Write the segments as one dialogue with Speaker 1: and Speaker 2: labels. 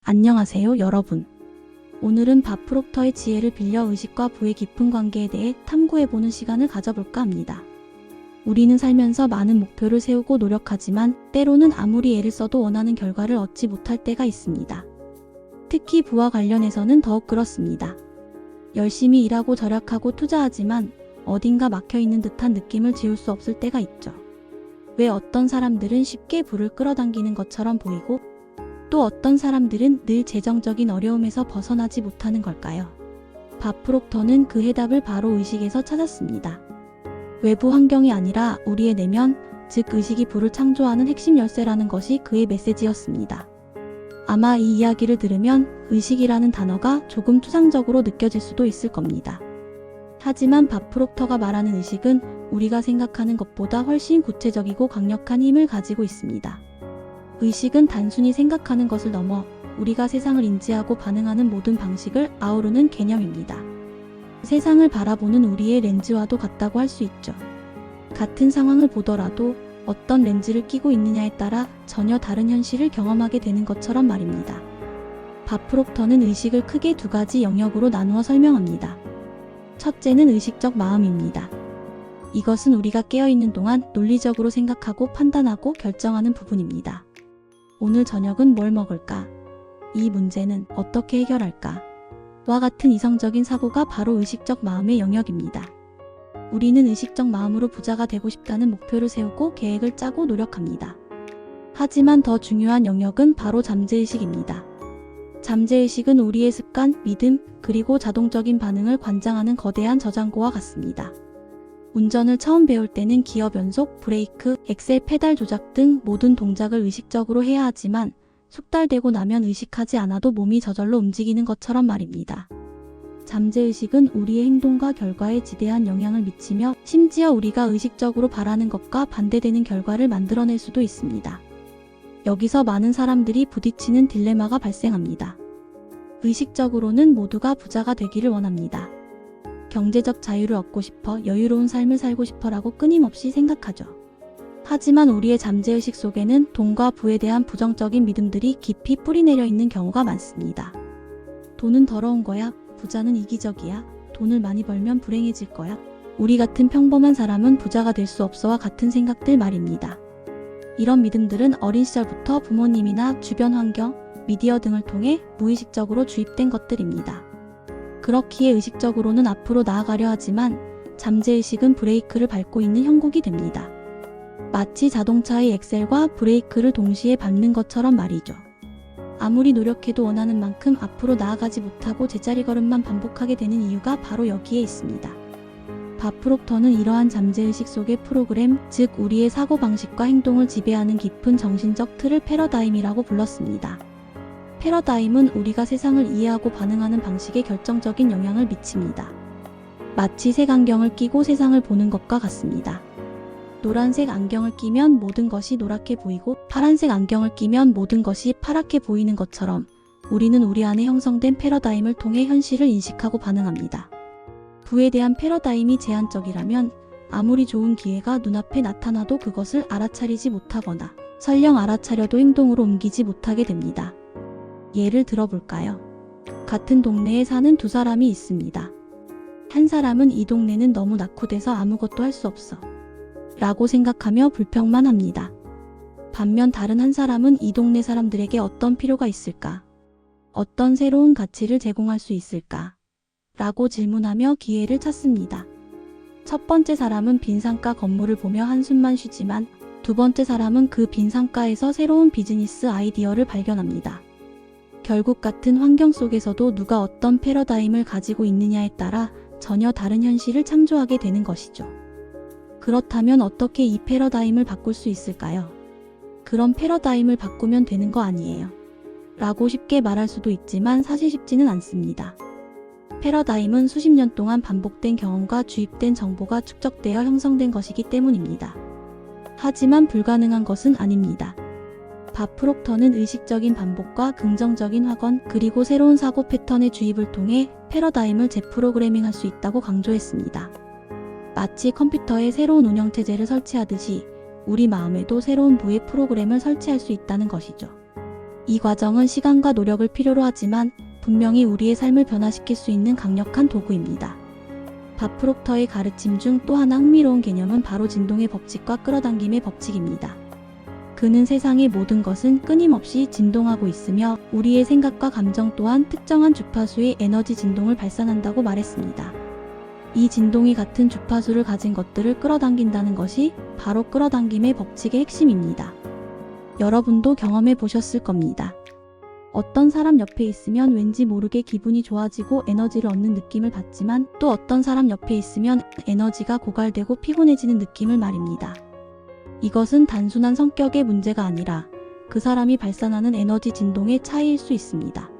Speaker 1: 안녕하세요, 여러분. 오늘은 밥 프록터의 지혜를 빌려 의식과 부의 깊은 관계에 대해 탐구해보는 시간을 가져볼까 합니다. 우리는 살면서 많은 목표를 세우고 노력하지만 때로는 아무리 애를 써도 원하는 결과를 얻지 못할 때가 있습니다. 특히 부와 관련해서는 더욱 그렇습니다. 열심히 일하고 절약하고 투자하지만 어딘가 막혀있는 듯한 느낌을 지울 수 없을 때가 있죠. 왜 어떤 사람들은 쉽게 부를 끌어당기는 것처럼 보이고 또 어떤 사람들은 늘 재정적인 어려움에서 벗어나지 못하는 걸까요? 밥 프록터는 그 해답을 바로 의식에서 찾았습니다. 외부 환경이 아니라 우리의 내면, 즉 의식이 부를 창조하는 핵심 열쇠라는 것이 그의 메시지였습니다. 아마 이 이야기를 들으면 의식이라는 단어가 조금 추상적으로 느껴질 수도 있을 겁니다. 하지만 밥 프록터가 말하는 의식은 우리가 생각하는 것보다 훨씬 구체적이고 강력한 힘을 가지고 있습니다. 의식은 단순히 생각하는 것을 넘어 우리가 세상을 인지하고 반응하는 모든 방식을 아우르는 개념입니다. 세상을 바라보는 우리의 렌즈와도 같다고 할 수 있죠. 같은 상황을 보더라도 어떤 렌즈를 끼고 있느냐에 따라 전혀 다른 현실을 경험하게 되는 것처럼 말입니다. 밥 프록터는 의식을 크게 두 가지 영역으로 나누어 설명합니다. 첫째는 의식적 마음입니다. 이것은 우리가 깨어있는 동안 논리적으로 생각하고 판단하고 결정하는 부분입니다. 오늘 저녁은 뭘 먹을까? 이 문제는 어떻게 해결할까? 와 같은 이성적인 사고가 바로 의식적 마음의 영역입니다. 우리는 의식적 마음으로 부자가 되고 싶다는 목표를 세우고 계획을 짜고 노력합니다. 하지만 더 중요한 영역은 바로 잠재의식입니다. 잠재의식은 우리의 습관, 믿음, 그리고 자동적인 반응을 관장하는 거대한 저장고와 같습니다. 운전을 처음 배울 때는 기어 변속, 브레이크, 엑셀 페달 조작 등 모든 동작을 의식적으로 해야 하지만 숙달되고 나면 의식하지 않아도 몸이 저절로 움직이는 것처럼 말입니다. 잠재의식은 우리의 행동과 결과에 지대한 영향을 미치며 심지어 우리가 의식적으로 바라는 것과 반대되는 결과를 만들어낼 수도 있습니다. 여기서 많은 사람들이 부딪히는 딜레마가 발생합니다. 의식적으로는 모두가 부자가 되기를 원합니다. 경제적 자유를 얻고 싶어, 여유로운 삶을 살고 싶어라고 끊임없이 생각하죠. 하지만 우리의 잠재의식 속에는 돈과 부에 대한 부정적인 믿음들이 깊이 뿌리내려 있는 경우가 많습니다. 돈은 더러운 거야, 부자는 이기적이야, 돈을 많이 벌면 불행해질 거야, 우리 같은 평범한 사람은 부자가 될 수 없어와 같은 생각들 말입니다. 이런 믿음들은 어린 시절부터 부모님이나 주변 환경, 미디어 등을 통해 무의식적으로 주입된 것들입니다. 그렇기에 의식적으로는 앞으로 나아가려 하지만 잠재의식은 브레이크를 밟고 있는 형국이 됩니다. 마치 자동차의 엑셀과 브레이크를 동시에 밟는 것처럼 말이죠. 아무리 노력해도 원하는 만큼 앞으로 나아가지 못하고 제자리 걸음만 반복하게 되는 이유가 바로 여기에 있습니다. 밥 프록터는 이러한 잠재의식 속의 프로그램, 즉 우리의 사고방식과 행동을 지배하는 깊은 정신적 틀을 패러다임이라고 불렀습니다. 패러다임은 우리가 세상을 이해하고 반응하는 방식에 결정적인 영향을 미칩니다. 마치 색안경을 끼고 세상을 보는 것과 같습니다. 노란색 안경을 끼면 모든 것이 노랗게 보이고 파란색 안경을 끼면 모든 것이 파랗게 보이는 것처럼 우리는 우리 안에 형성된 패러다임을 통해 현실을 인식하고 반응합니다. 부에 대한 패러다임이 제한적이라면 아무리 좋은 기회가 눈앞에 나타나도 그것을 알아차리지 못하거나 설령 알아차려도 행동으로 옮기지 못하게 됩니다. 예를 들어볼까요? 같은 동네에 사는 두 사람이 있습니다. 한 사람은 이 동네는 너무 낙후돼서 아무것도 할 수 없어 라고 생각하며 불평만 합니다. 반면 다른 한 사람은 이 동네 사람들에게 어떤 필요가 있을까? 어떤 새로운 가치를 제공할 수 있을까? 라고 질문하며 기회를 찾습니다. 첫 번째 사람은 빈 상가 건물을 보며 한숨만 쉬지만 두 번째 사람은 그 빈 상가에서 새로운 비즈니스 아이디어를 발견합니다. 결국 같은 환경 속에서도 누가 어떤 패러다임을 가지고 있느냐에 따라 전혀 다른 현실을 창조하게 되는 것이죠. 그렇다면 어떻게 이 패러다임을 바꿀 수 있을까요? 그런 패러다임을 바꾸면 되는 거 아니에요? 라고 쉽게 말할 수도 있지만 사실 쉽지는 않습니다. 패러다임은 수십 년 동안 반복된 경험과 주입된 정보가 축적되어 형성된 것이기 때문입니다. 하지만 불가능한 것은 아닙니다. 밥 프록터는 의식적인 반복과 긍정적인 확언 그리고 새로운 사고 패턴의 주입을 통해 패러다임을 재프로그래밍할 수 있다고 강조했습니다. 마치 컴퓨터에 새로운 운영체제를 설치하듯이 우리 마음에도 새로운 부의 프로그램을 설치할 수 있다는 것이죠. 이 과정은 시간과 노력을 필요로 하지만 분명히 우리의 삶을 변화시킬 수 있는 강력한 도구입니다. 밥 프록터의 가르침 중 또 하나 흥미로운 개념은 바로 진동의 법칙과 끌어당김의 법칙입니다. 그는 세상의 모든 것은 끊임없이 진동하고 있으며 우리의 생각과 감정 또한 특정한 주파수의 에너지 진동을 발산한다고 말했습니다. 이 진동이 같은 주파수를 가진 것들을 끌어당긴다는 것이 바로 끌어당김의 법칙의 핵심입니다. 여러분도 경험해 보셨을 겁니다. 어떤 사람 옆에 있으면 왠지 모르게 기분이 좋아지고 에너지를 얻는 느낌을 받지만 또 어떤 사람 옆에 있으면 에너지가 고갈되고 피곤해지는 느낌을 말입니다. 이것은 단순한 성격의 문제가 아니라 그 사람이 발산하는 에너지 진동의 차이일 수 있습니다.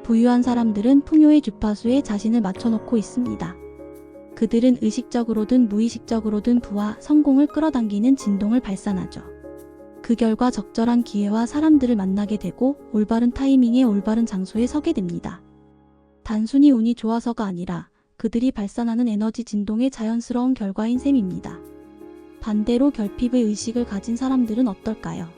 Speaker 1: 부유한 사람들은 풍요의 주파수에 자신을 맞춰놓고 있습니다. 그들은 의식적으로든 무의식적으로든 부와 성공을 끌어당기는 진동을 발산하죠. 그 결과 적절한 기회와 사람들을 만나게 되고 올바른 타이밍에 올바른 장소에 서게 됩니다. 단순히 운이 좋아서가 아니라 그들이 발산하는 에너지 진동의 자연스러운 결과인 셈입니다. 반대로 결핍의 의식을 가진 사람들은 어떨까요?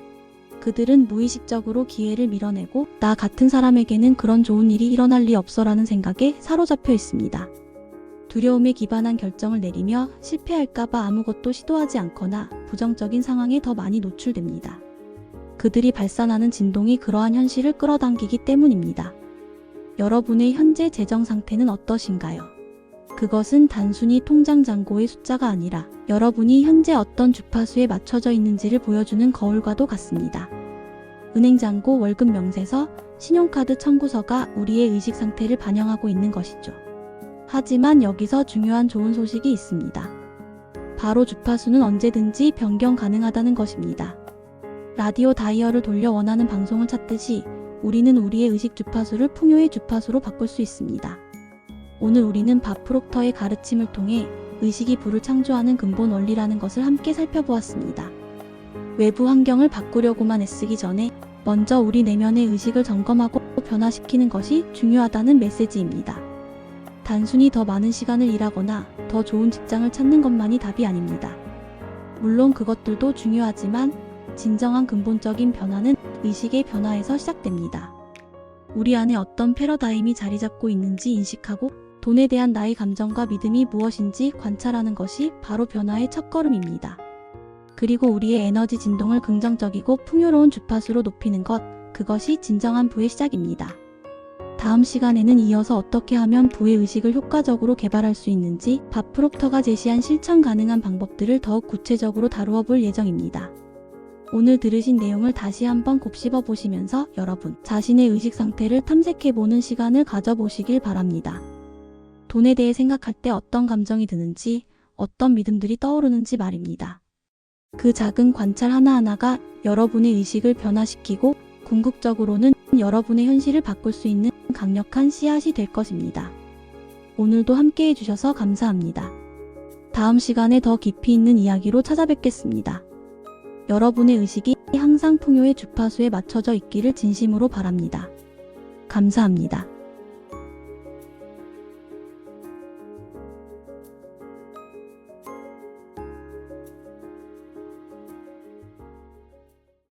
Speaker 1: 그들은 무의식적으로 기회를 밀어내고 나 같은 사람에게는 그런 좋은 일이 일어날 리 없어라는 생각에 사로잡혀 있습니다. 두려움에 기반한 결정을 내리며 실패할까봐 아무것도 시도하지 않거나 부정적인 상황에 더 많이 노출됩니다. 그들이 발산하는 진동이 그러한 현실을 끌어당기기 때문입니다. 여러분의 현재 재정 상태는 어떠신가요? 그것은 단순히 통장 잔고의 숫자가 아니라 여러분이 현재 어떤 주파수에 맞춰져 있는지를 보여주는 거울과도 같습니다. 은행 잔고, 월급 명세서, 신용카드 청구서가 우리의 의식 상태를 반영하고 있는 것이죠. 하지만 여기서 중요한 좋은 소식이 있습니다. 바로 주파수는 언제든지 변경 가능하다는 것입니다. 라디오 다이얼을 돌려 원하는 방송을 찾듯이 우리는 우리의 의식 주파수를 풍요의 주파수로 바꿀 수 있습니다. 오늘 우리는 밥 프록터의 가르침을 통해 의식이 부를 창조하는 근본 원리라는 것을 함께 살펴보았습니다. 외부 환경을 바꾸려고만 애쓰기 전에 먼저 우리 내면의 의식을 점검하고 변화시키는 것이 중요하다는 메시지입니다. 단순히 더 많은 시간을 일하거나 더 좋은 직장을 찾는 것만이 답이 아닙니다. 물론 그것들도 중요하지만 진정한 근본적인 변화는 의식의 변화에서 시작됩니다. 우리 안에 어떤 패러다임이 자리 잡고 있는지 인식하고 돈에 대한 나의 감정과 믿음이 무엇인지 관찰하는 것이 바로 변화의 첫걸음입니다. 그리고 우리의 에너지 진동을 긍정적이고 풍요로운 주파수로 높이는 것, 그것이 진정한 부의 시작입니다. 다음 시간에는 이어서 어떻게 하면 부의 의식을 효과적으로 개발할 수 있는지 밥 프록터가 제시한 실천 가능한 방법들을 더욱 구체적으로 다루어 볼 예정입니다. 오늘 들으신 내용을 다시 한번 곱씹어 보시면서 여러분 자신의 의식 상태를 탐색해보는 시간을 가져보시길 바랍니다. 돈에 대해 생각할 때 어떤 감정이 드는지, 어떤 믿음들이 떠오르는지 말입니다. 그 작은 관찰 하나하나가 여러분의 의식을 변화시키고 궁극적으로는 여러분의 현실을 바꿀 수 있는 강력한 씨앗이 될 것입니다. 오늘도 함께 해주셔서 감사합니다. 다음 시간에 더 깊이 있는 이야기로 찾아뵙겠습니다. 여러분의 의식이 항상 풍요의 주파수에 맞춰져 있기를 진심으로 바랍니다. 감사합니다.